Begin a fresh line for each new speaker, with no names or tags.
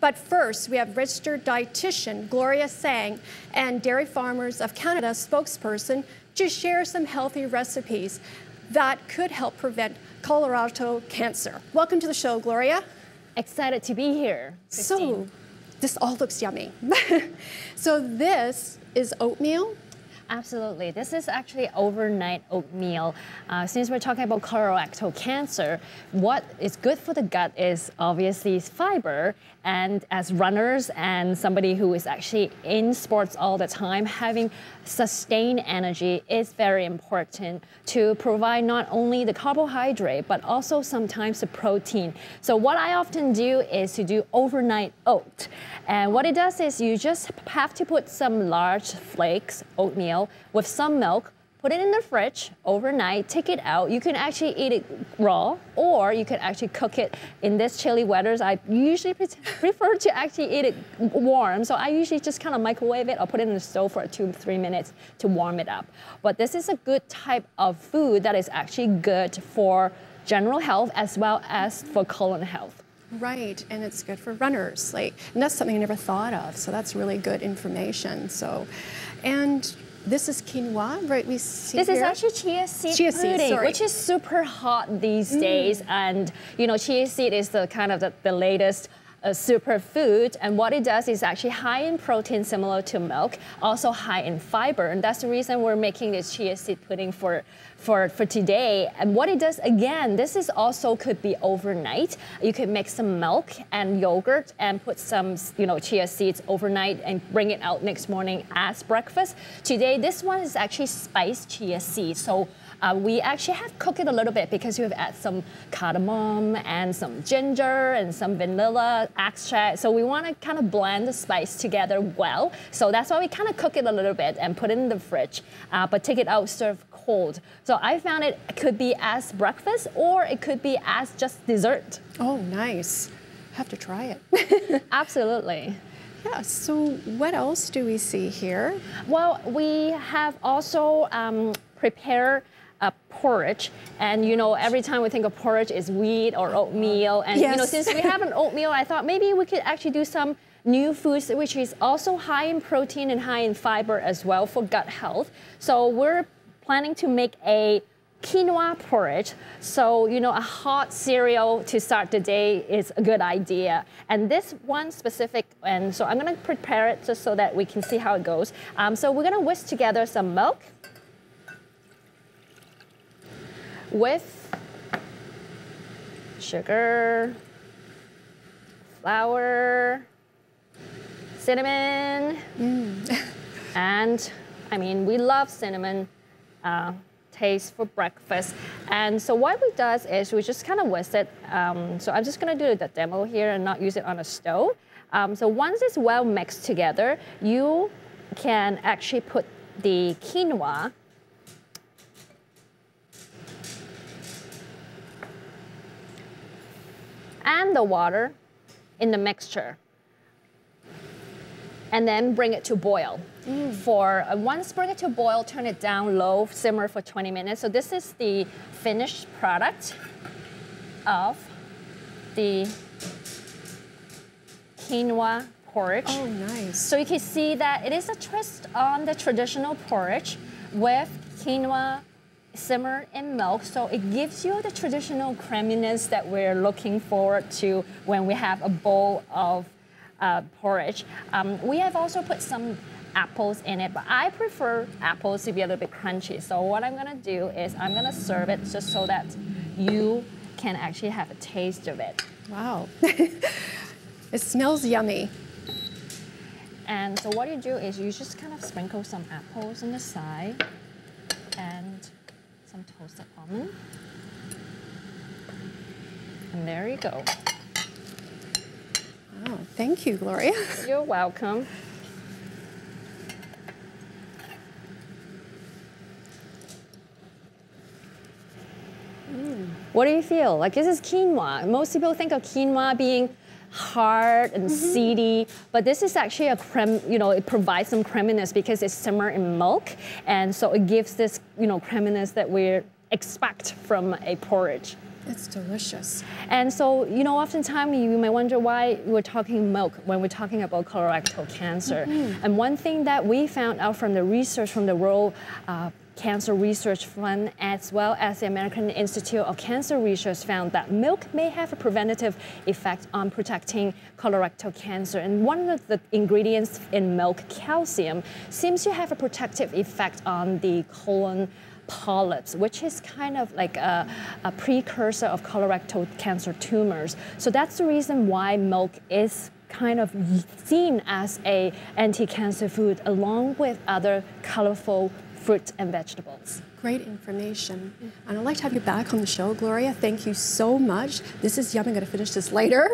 But first, we have registered dietitian Gloria Tsang and Dairy Farmers of Canada spokesperson to share some healthy recipes that could help prevent colorectal cancer. Welcome to the show, Gloria.
Excited to be here, Christine.
So, this all looks yummy. So this is oatmeal.
Absolutely. This is actually overnight oatmeal. Since we're talking about colorectal cancer, what is good for the gut is obviously fiber. And as runners and somebody who is actually in sports all the time, having sustained energy is very important to provide not only the carbohydrate, but also sometimes the protein. So what I often do is to do overnight oat. And what it does is you just have to put some large flakes, oatmeal, with some milk, put it in the fridge overnight, take it out. You can actually eat it raw, or you can actually cook it in this chilly weathers. I usually prefer to actually eat it warm, so I usually just kind of microwave it or put it in the stove for 2 to 3 minutes to warm it up. But this is a good type of food that is actually good for general health as well as for colon health.
Right, and it's good for runners. And that's something I never thought of, so that's really good information. And this is quinoa, right? We see
this
here.
is actually chia seed pudding, which is super hot these days. And you know, chia seed is the kind of the latest superfood, and what it does is actually high in protein, similar to milk, also high in fiber, and that's the reason we're making this chia seed pudding for today. And what it does, again, this is also could be overnight. You could make some milk and yogurt and put some, chia seeds overnight and bring it out next morning as breakfast. Today, this one is actually spiced chia seeds. So we actually have cooked it a little bit because we have added some cardamom and some ginger and some vanilla extract. So we want to kind of blend the spice together well. So that's why we kind of cook it a little bit and put it in the fridge, but take it out, serve cold. So I found it could be as breakfast or it could be as just dessert.
Oh, nice. Have to try it.
Absolutely.
Yeah, so what else do we see here?
Well, we have also prepared a porridge, and every time we think of porridge is wheat or oatmeal, and
yes.
Since we have an oatmeal, I thought maybe we could actually do some new foods which is also high in protein and high in fiber as well for gut health. So we're planning to make a quinoa porridge. So, a hot cereal to start the day is a good idea. And this one specific, and so I'm gonna prepare it just so that we can see how it goes. So we're gonna whisk together some milk with sugar, flour, cinnamon, and we love cinnamon taste for breakfast. And so what we does is we just kind of whisk it. So I'm just gonna do the demo here and not use it on a stove. So once it's well mixed together, you can actually put the quinoa and the water in the mixture, and then bring it to boil. Once bring it to boil, turn it down low, simmer for 20 minutes. So this is the finished product of the quinoa porridge.
Oh, nice.
So you can see that it is a twist on the traditional porridge with quinoa simmered in milk, so it gives you the traditional creaminess that we're looking forward to when we have a bowl of porridge. We have also put some apples in it, but I prefer apples to be a little bit crunchy. So what I'm gonna do is I'm gonna serve it just so that you can actually have a taste of it.
Wow. It smells yummy.
And so what you do is you just kind of sprinkle some apples on the side and some toasted almond. And there you go.
Oh, thank you, Gloria.
You're welcome. What do you feel? This is quinoa. Most people think of quinoa being hard and seedy, but this is actually a creme, it provides some creaminess because it's simmered in milk, and so it gives this, creaminess that we expect from a porridge.
It's delicious.
And so, you know, oftentimes you may wonder why we're talking milk when we're talking about colorectal cancer. And one thing that we found out from the research from the World Cancer Research Fund, as well as the American Institute of Cancer Research, found that milk may have a preventative effect on protecting colorectal cancer. And one of the ingredients in milk, calcium, seems to have a protective effect on the colon polyps, which is kind of like a precursor of colorectal cancer tumors. So that's the reason why milk is kind of seen as an anti-cancer food along with other colorful fruits and vegetables.
Great information. And I'd like to have you back on the show, Gloria. Thank you so much. This is yummy. I'm going to finish this later.